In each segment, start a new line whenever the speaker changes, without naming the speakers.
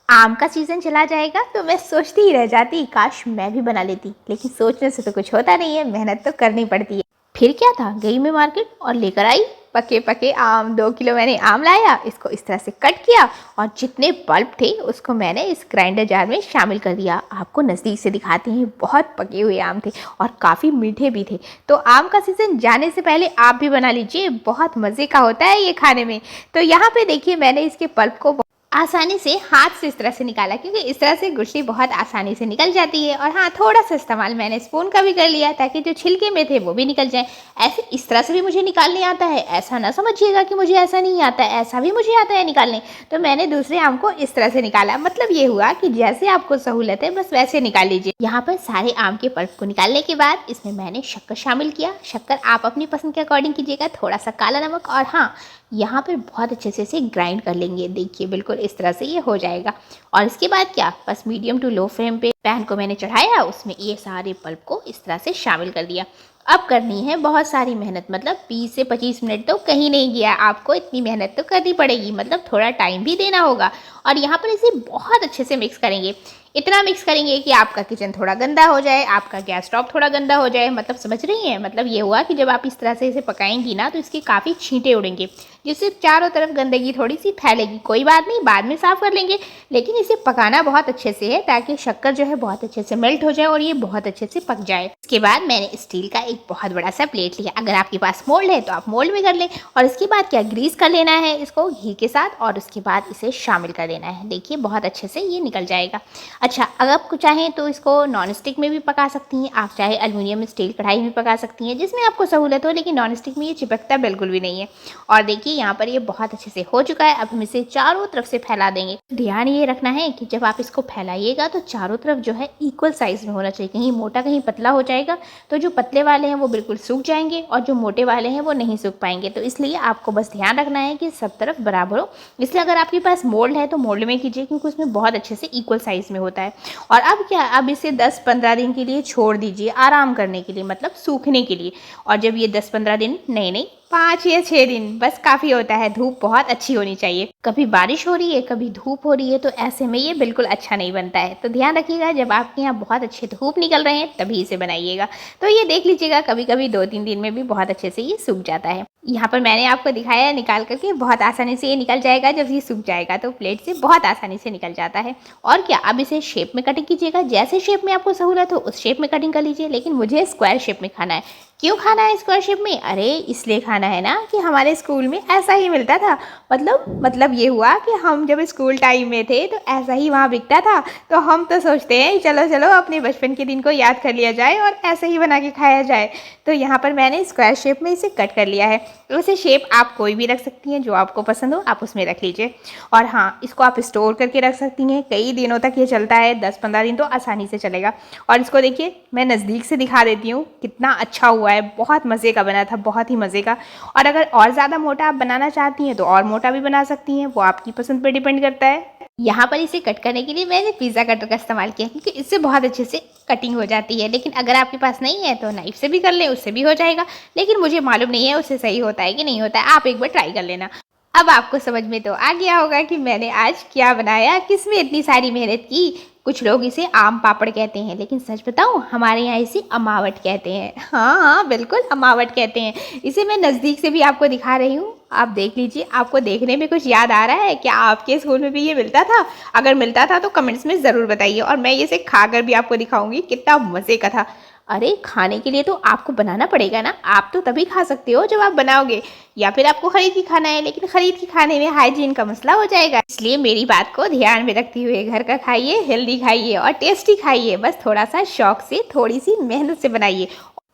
आम का सीजन चला जाएगा तो मैं सोचती ही रह जाती काश मैं भी बना लेती, लेकिन सोचने से तो कुछ होता नहीं है, मेहनत तो करनी पड़ती है। फिर क्या था, गई मैं मार्केट और लेकर आई पके पके आम। 2 किलो मैंने आम लाया, इसको इस तरह से कट किया और जितने पल्प थे उसको मैंने इस ग्राइंडर जार में शामिल कर दिया। आपको नज़दीक से दिखाते हैं, बहुत पके हुए आम थे और काफ़ी मीठे भी थे। तो आम का सीज़न जाने से पहले आप भी बना लीजिए, बहुत मज़े का होता है ये खाने में। तो यहाँ पे देखिए मैंने इसके पल्प को आसानी से हाथ से इस तरह से निकाला, क्योंकि इस तरह से गुठली बहुत आसानी से निकल जाती है। और हाँ, थोड़ा सा इस्तेमाल मैंने स्पून का भी कर लिया ताकि जो छिलके में थे वो भी निकल जाए। ऐसे इस तरह से भी मुझे निकालने आता है, ऐसा ना समझिएगा कि मुझे ऐसा नहीं आता है, ऐसा भी मुझे आता है निकालने। तो मैंने दूसरे आम को इस तरह से निकाला, मतलब ये हुआ कि जैसे आपको सहूलत है बस वैसे निकाल लीजिए। यहाँ पर सारे आम के पल्प को निकालने के बाद इसमें मैंने शक्कर शामिल किया। शक्कर आप अपनी पसंद के अकॉर्डिंग कीजिएगा, थोड़ा सा काला नमक, और हाँ, यहाँ पर बहुत अच्छे से इसे ग्राइंड कर लेंगे। देखिए बिल्कुल इस तरह से ये हो जाएगा। और इसके बाद क्या, बस मीडियम टू लो फ्लेम पे पैन को मैंने चढ़ाया, उसमें ये सारे पल्प को इस तरह से शामिल कर दिया। अब करनी है बहुत सारी मेहनत, मतलब 20 से 25 मिनट तो कहीं नहीं गया, आपको इतनी मेहनत तो करनी पड़ेगी, मतलब थोड़ा टाइम भी देना होगा। और यहाँ पर इसे बहुत अच्छे से मिक्स करेंगे, इतना मिक्स करेंगे कि आपका किचन थोड़ा गंदा हो जाए, आपका गैस स्टोव थोड़ा गंदा हो जाए। मतलब समझ रही हैं, मतलब ये हुआ कि जब आप इस तरह से इसे पकाएंगी ना तो इसके काफ़ी छींटे उड़ेंगे, जिससे चारों तरफ गंदगी थोड़ी सी फैलेगी। कोई बात नहीं, बाद में साफ़ कर लेंगे, लेकिन इसे पकाना बहुत अच्छे से है ताकि शक्कर जो है बहुत अच्छे से मेल्ट हो जाए और ये बहुत अच्छे से पक जाए। इसके बाद मैंने स्टील का एक बहुत बड़ा सा प्लेट लिया, अगर आपके पास मोल्ड है तो आप मोल्ड में कर लें। और इसके बाद क्या, ग्रीस कर लेना है इसको घी के साथ और उसके बाद इसे शामिल कर देना है। देखिए बहुत अच्छे से ये निकल जाएगा। अच्छा, अगर आपको चाहें तो इसको नॉन स्टिक में भी पका सकती हैं, आप चाहे एल्युमिनियम स्टील कढ़ाई में पका सकती हैं, जिसमें आपको सहूलत हो, लेकिन नॉन स्टिक में ये चिपकता बिल्कुल भी नहीं है। और देखिए यहाँ पर ये बहुत अच्छे से हो चुका है। अब हम इसे चारों तरफ से फैला देंगे। ध्यान ये रखना है कि जब आप इसको फैलाइएगा तो चारों तरफ जो है इक्वल साइज में होना चाहिए, कहीं मोटा कहीं पतला हो जाएगा तो जो पतले वाले हैं वो बिल्कुल सूख जाएंगे और जो मोटे वाले हैं वो नहीं सूख पाएंगे। तो इसलिए आपको बस ध्यान रखना है कि सब तरफ बराबर हो। इसलिए अगर आपके पास मोल्ड है तो मोल्ड में कीजिए, क्योंकि उसमें बहुत अच्छे से इक्वल साइज में होता है। और अब क्या, अब इसे 10-15 दिन के लिए छोड़ दीजिए आराम करने के लिए, मतलब सूखने के लिए। और जब ये 10-15 दिन, नहीं 5 या 6 दिन बस काफ़ी होता है। धूप बहुत अच्छी होनी चाहिए, कभी बारिश हो रही है कभी धूप हो रही है, तो ऐसे में ये बिल्कुल अच्छा नहीं बनता है। तो ध्यान रखिएगा, जब आपके यहाँ बहुत अच्छे धूप निकल रहे हैं तभी इसे बनाइएगा। तो ये देख लीजिएगा, कभी कभी 2-3 दिन में भी बहुत अच्छे से ये सूख जाता है। यहाँ पर मैंने आपको दिखाया है निकाल करके, बहुत आसानी से ये निकल जाएगा। जब ये सूख जाएगा तो प्लेट से बहुत आसानी से निकल जाता है। और क्या, अब इसे शेप में कटिंग कीजिएगा, जैसे शेप में आपको सहूलत हो उस शेप में कटिंग कर लीजिए, लेकिन मुझे स्क्वायर शेप में खाना है। क्यों खाना है स्क्वायर शेप में? अरे इसलिए खाना है ना कि हमारे स्कूल में ऐसा ही मिलता था। मतलब ये हुआ कि हम जब स्कूल टाइम में थे तो ऐसा ही वहाँ बिकता था, तो हम तो सोचते हैं चलो चलो अपने बचपन के दिन को याद कर लिया जाए और ऐसे ही बना के खाया जाए। तो यहाँ पर मैंने स्क्वायर शेप में इसे कट कर लिया है। वैसे शेप आप कोई भी रख सकती हैं, जो आपको पसंद हो आप उसमें रख लीजिए। और हाँ, इसको आप स्टोर करके रख सकती हैं, कई दिनों तक ये चलता है, 10-15 दिन तो आसानी से चलेगा। और इसको देखिए मैं नज़दीक से दिखा देती हूँ, कितना अच्छा हुआ है, बहुत मज़े का बना था, बहुत ही मज़े का। और अगर और ज़्यादा मोटा आप बनाना चाहती हैं तो और मोटा भी बना सकती हैं, वो आपकी पसंद पर डिपेंड करता है। यहाँ पर इसे कट करने के लिए मैंने पिज़्ज़ा कटर का इस्तेमाल किया, क्योंकि इससे बहुत अच्छे से कटिंग हो जाती है। लेकिन अगर आपके पास नहीं है तो नाइफ से भी कर लें, उससे भी हो जाएगा। लेकिन मुझे मालूम नहीं है उससे सही होता है कि नहीं होता है, आप एक बार ट्राई कर लेना। अब आपको समझ में तो आ गया होगा कि मैंने आज क्या बनाया, किसमें इतनी सारी मेहनत की। कुछ लोग इसे आम पापड़ कहते हैं, लेकिन सच बताऊं हमारे यहाँ इसे अमावट कहते हैं। हाँ बिल्कुल अमावट कहते हैं। इसे मैं नज़दीक से भी आपको दिखा रही हूँ, आप देख लीजिए। आपको देखने में कुछ याद आ रहा है क्या? आपके स्कूल में भी ये मिलता था? अगर मिलता था तो कमेंट्स में ज़रूर बताइए, और मैं इसे खाकर भी आपको दिखाऊंगी कितना मज़े का था। अरे खाने के लिए तो आपको बनाना पड़ेगा ना, आप तो तभी खा सकते हो जब आप बनाओगे, या फिर आपको खरीद के खाना है, लेकिन खरीद के खाने में हाइजीन का मसला हो जाएगा। इसलिए मेरी बात को ध्यान में रखते हुए घर का खाइए, हेल्दी खाइए और टेस्टी खाइए। बस थोड़ा सा शौक से, थोड़ी सी मेहनत से बनाइए।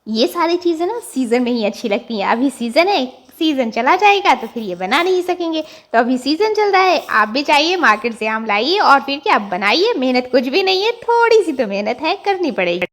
ये सारी चीज़ें ना सीज़न में ही अच्छी लगती हैं। अभी सीज़न है, सीज़न चला जाएगा तो फिर ये बना नहीं सकेंगे। तो अभी सीज़न चल रहा है, आप भी चाहिए मार्केट से आम लाइए और फिर क्या बनाइए। मेहनत कुछ भी नहीं है, थोड़ी सी तो मेहनत है, करनी पड़ेगी।